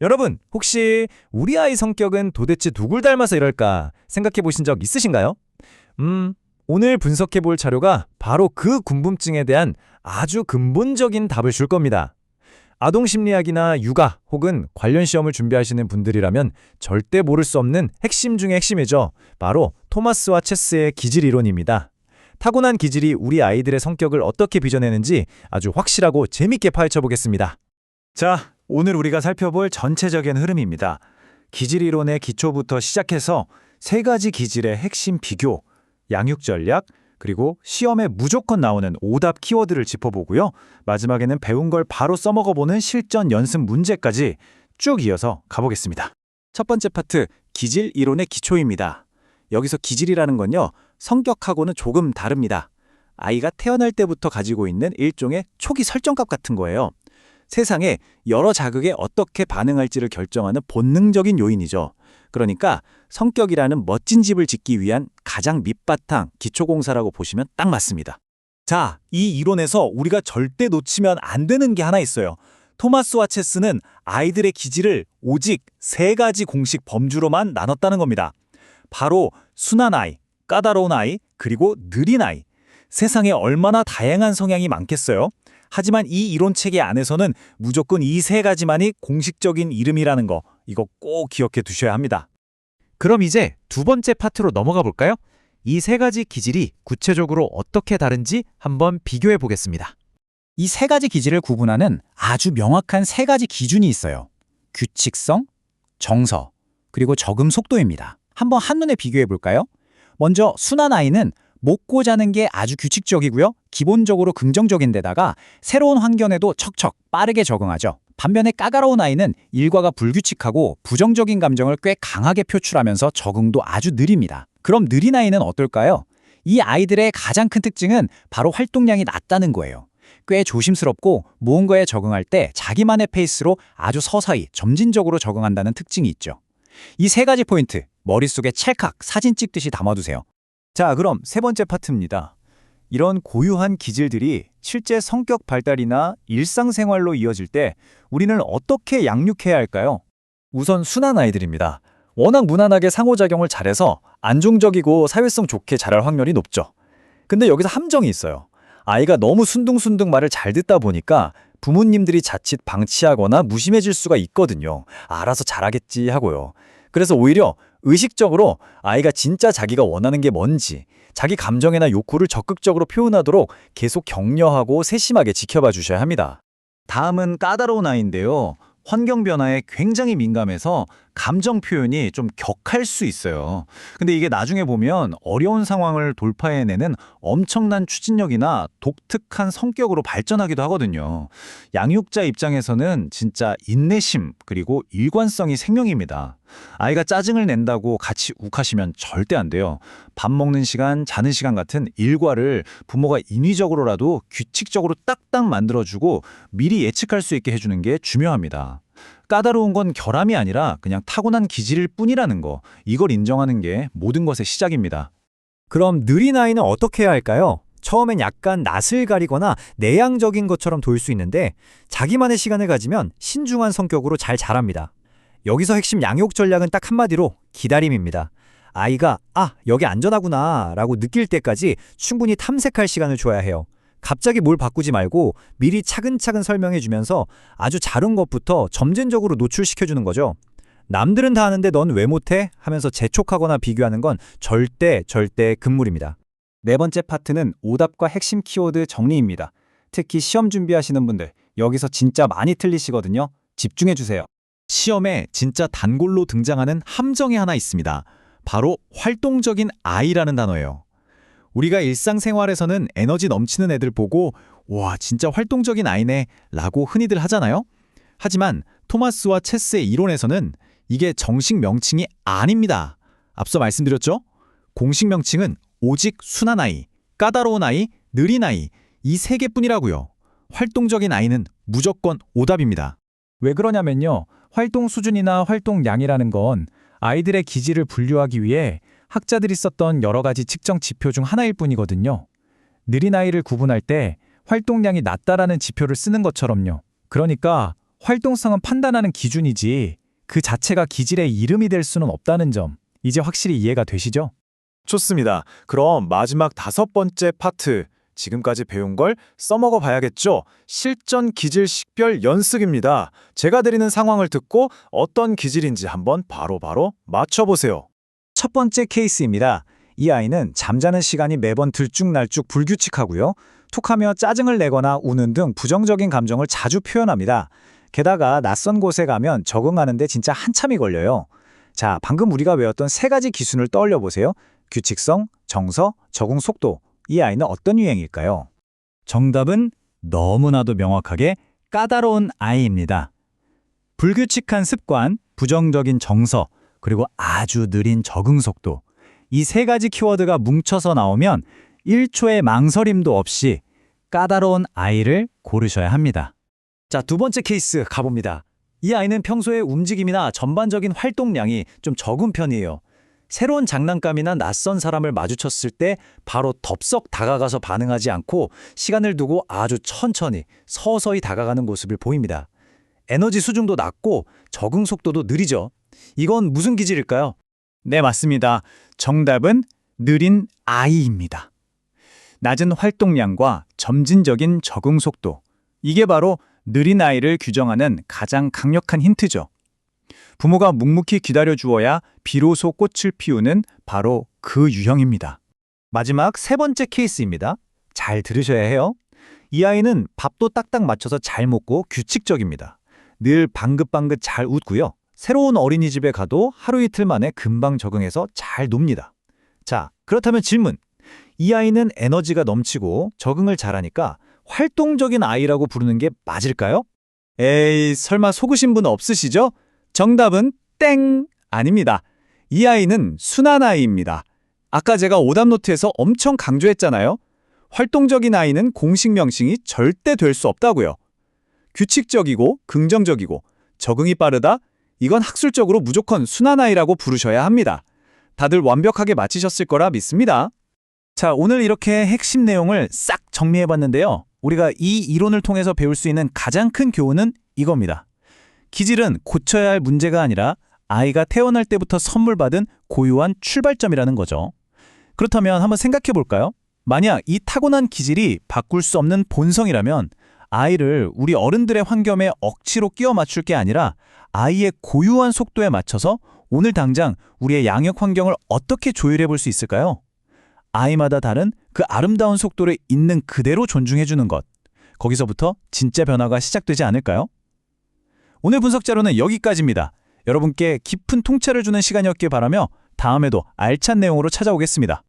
여러분, 혹시 우리 아이 성격은 도대체 누굴 닮아서 이럴까 생각해 보신 적 있으신가요? 오늘 분석해 볼 자료가 바로 그 궁금증에 대한 아주 근본적인 답을 줄 겁니다. 아동 심리학이나 육아 혹은 관련 시험을 준비하시는 분들이라면 절대 모를 수 없는 핵심 중의 핵심이죠. 바로 토마스와 체스의 기질 이론입니다. 타고난 기질이 우리 아이들의 성격을 어떻게 빚어내는지 아주 확실하고 재밌게 파헤쳐 보겠습니다. 자, 오늘 우리가 살펴볼 전체적인 흐름입니다. 기질 이론의 기초부터 시작해서 세 가지 기질의 핵심 비교, 양육 전략, 그리고 시험에 무조건 나오는 오답 키워드를 짚어보고요. 마지막에는 배운 걸 바로 써먹어보는 실전 연습 문제까지 쭉 이어서 가보겠습니다. 첫 번째 파트, 기질 이론의 기초입니다. 여기서 기질이라는 건요, 성격하고는 조금 다릅니다. 아이가 태어날 때부터 가지고 있는 일종의 초기 설정값 같은 거예요. 세상에 여러 자극에 어떻게 반응할지를 결정하는 본능적인 요인이죠. 그러니까 성격이라는 멋진 집을 짓기 위한 가장 밑바탕, 기초공사라고 보시면 딱 맞습니다. 자, 이 이론에서 우리가 절대 놓치면 안 되는 게 하나 있어요. 토마스와 체스는 아이들의 기질을 오직 세 가지 공식 범주로만 나눴다는 겁니다. 바로 순한 아이, 까다로운 아이, 그리고 느린 아이. 세상에 얼마나 다양한 성향이 많겠어요? 하지만 이 이론 체계 안에서는 무조건 이 세 가지만이 공식적인 이름이라는 거, 이거 꼭 기억해 두셔야 합니다. 그럼 이제 두 번째 파트로 넘어가 볼까요? 이 세 가지 기질이 구체적으로 어떻게 다른지 한번 비교해 보겠습니다. 이 세 가지 기질을 구분하는 아주 명확한 세 가지 기준이 있어요. 규칙성, 정서, 그리고 적응 속도입니다. 한번 한눈에 비교해 볼까요? 먼저 순한 아이는 먹고 자는 게 아주 규칙적이고요. 기본적으로 긍정적인 데다가 새로운 환경에도 척척 빠르게 적응하죠. 반면에 까다로운 아이는 일과가 불규칙하고 부정적인 감정을 꽤 강하게 표출하면서 적응도 아주 느립니다. 그럼 느린 아이는 어떨까요? 이 아이들의 가장 큰 특징은 바로 활동량이 낮다는 거예요. 꽤 조심스럽고 무언가에 적응할 때 자기만의 페이스로 아주 서서히 점진적으로 적응한다는 특징이 있죠. 이 세 가지 포인트 머릿속에 찰칵 사진 찍듯이 담아두세요. 자, 그럼 세 번째 파트입니다. 이런 고유한 기질들이 실제 성격 발달이나 일상생활로 이어질 때 우리는 어떻게 양육해야 할까요? 우선 순한 아이들입니다. 워낙 무난하게 상호작용을 잘해서 안정적이고 사회성 좋게 자랄 확률이 높죠. 근데 여기서 함정이 있어요. 아이가 너무 순둥순둥 말을 잘 듣다 보니까 부모님들이 자칫 방치하거나 무심해질 수가 있거든요. 알아서 잘하겠지 하고요. 그래서 오히려 의식적으로 아이가 진짜 자기가 원하는 게 뭔지, 자기 감정이나 욕구를 적극적으로 표현하도록 계속 격려하고 세심하게 지켜봐 주셔야 합니다. 다음은 까다로운 아이인데요. 환경 변화에 굉장히 민감해서 감정 표현이 좀 격할 수 있어요. 근데 이게 나중에 보면 어려운 상황을 돌파해내는 엄청난 추진력이나 독특한 성격으로 발전하기도 하거든요. 양육자 입장에서는 진짜 인내심 그리고 일관성이 생명입니다. 아이가 짜증을 낸다고 같이 욱하시면 절대 안 돼요. 밥 먹는 시간, 자는 시간 같은 일과를 부모가 인위적으로라도 규칙적으로 딱딱 만들어주고 미리 예측할 수 있게 해주는 게 중요합니다. 까다로운 건 결함이 아니라 그냥 타고난 기질일 뿐이라는 거, 이걸 인정하는 게 모든 것의 시작입니다. 그럼 느린 아이는 어떻게 해야 할까요? 처음엔 약간 낯을 가리거나 내향적인 것처럼 보일 수 있는데 자기만의 시간을 가지면 신중한 성격으로 잘 자랍니다. 여기서 핵심 양육 전략은 딱 한마디로 기다림입니다. 아이가 여기 안전하구나 라고 느낄 때까지 충분히 탐색할 시간을 줘야 해요. 갑자기 뭘 바꾸지 말고 미리 차근차근 설명해주면서 아주 작은 것부터 점진적으로 노출시켜주는 거죠. 남들은 다 하는데 넌 왜 못해? 하면서 재촉하거나 비교하는 건 절대 금물입니다. 네 번째 파트는 오답과 핵심 키워드 정리입니다. 특히 시험 준비하시는 분들, 여기서 진짜 많이 틀리시거든요. 집중해주세요. 시험에 진짜 단골로 등장하는 함정이 하나 있습니다. 바로 활동적인 아이라는 단어예요. 우리가 일상생활에서는 에너지 넘치는 애들 보고 와, 진짜 활동적인 아이네 라고 흔히들 하잖아요. 하지만 토마스와 체스의 이론에서는 이게 정식 명칭이 아닙니다. 앞서 말씀드렸죠? 공식 명칭은 오직 순한 아이, 까다로운 아이, 느린 아이, 이 세 개뿐이라고요. 활동적인 아이는 무조건 오답입니다. 왜 그러냐면요. 활동 수준이나 활동량이라는 건 아이들의 기질을 분류하기 위해 학자들이 썼던 여러 가지 측정 지표 중 하나일 뿐이거든요. 느린 아이를 구분할 때 활동량이 낮다라는 지표를 쓰는 것처럼요. 그러니까 활동성은 판단하는 기준이지 그 자체가 기질의 이름이 될 수는 없다는 점, 이제 확실히 이해가 되시죠? 좋습니다. 그럼 마지막 5번째 파트, 지금까지 배운 걸 써먹어 봐야겠죠? 실전 기질 식별 연습입니다. 제가 드리는 상황을 듣고 어떤 기질인지 한번 바로바로 맞춰보세요. 첫 번째 케이스입니다. 이 아이는 잠자는 시간이 매번 들쭉날쭉 불규칙하고요. 툭하며 짜증을 내거나 우는 등 부정적인 감정을 자주 표현합니다. 게다가 낯선 곳에 가면 적응하는 데 진짜 한참이 걸려요. 자, 방금 우리가 외웠던 3가지 기준을 떠올려 보세요. 규칙성, 정서, 적응 속도. 이 아이는 어떤 유형일까요? 정답은 너무나도 명확하게 까다로운 아이입니다. 불규칙한 습관, 부정적인 정서, 그리고 아주 느린 적응 속도. 이 3가지 키워드가 뭉쳐서 나오면 1초의 망설임도 없이 까다로운 아이를 고르셔야 합니다. 자, 2번째 케이스 가봅니다. 이 아이는 평소에 움직임이나 전반적인 활동량이 좀 적은 편이에요. 새로운 장난감이나 낯선 사람을 마주쳤을 때 바로 덥석 다가가서 반응하지 않고 시간을 두고 아주 천천히 서서히 다가가는 모습을 보입니다. 에너지 수준도 낮고 적응 속도도 느리죠. 이건 무슨 기질일까요? 네, 맞습니다. 정답은 느린 아이입니다. 낮은 활동량과 점진적인 적응 속도. 이게 바로 느린 아이를 규정하는 가장 강력한 힌트죠. 부모가 묵묵히 기다려 주어야 비로소 꽃을 피우는 바로 그 유형입니다. 마지막 3번째 케이스입니다. 잘 들으셔야 해요. 이 아이는 밥도 딱딱 맞춰서 잘 먹고 규칙적입니다. 늘 방긋방긋 잘 웃고요. 새로운 어린이집에 가도 하루 이틀 만에 금방 적응해서 잘 놉니다. 자, 그렇다면 질문. 이 아이는 에너지가 넘치고 적응을 잘하니까 활동적인 아이라고 부르는 게 맞을까요? 에이, 설마 속으신 분 없으시죠? 정답은 땡! 아닙니다. 이 아이는 순한 아이입니다. 아까 제가 오답노트에서 엄청 강조했잖아요. 활동적인 아이는 공식 명칭이 절대 될 수 없다고요. 규칙적이고 긍정적이고 적응이 빠르다? 이건 학술적으로 무조건 순한 아이라고 부르셔야 합니다. 다들 완벽하게 맞히셨을 거라 믿습니다. 자, 오늘 이렇게 핵심 내용을 싹 정리해봤는데요. 우리가 이 이론을 통해서 배울 수 있는 가장 큰 교훈은 이겁니다. 기질은 고쳐야 할 문제가 아니라 아이가 태어날 때부터 선물 받은 고유한 출발점이라는 거죠. 그렇다면 한번 생각해 볼까요? 만약 이 타고난 기질이 바꿀 수 없는 본성이라면 아이를 우리 어른들의 환경에 억지로 끼워 맞출 게 아니라 아이의 고유한 속도에 맞춰서 오늘 당장 우리의 양육 환경을 어떻게 조율해 볼 수 있을까요? 아이마다 다른 그 아름다운 속도를 있는 그대로 존중해 주는 것. 거기서부터 진짜 변화가 시작되지 않을까요? 오늘 분석 자료는 여기까지입니다. 여러분께 깊은 통찰을 주는 시간이었길 바라며 다음에도 알찬 내용으로 찾아오겠습니다.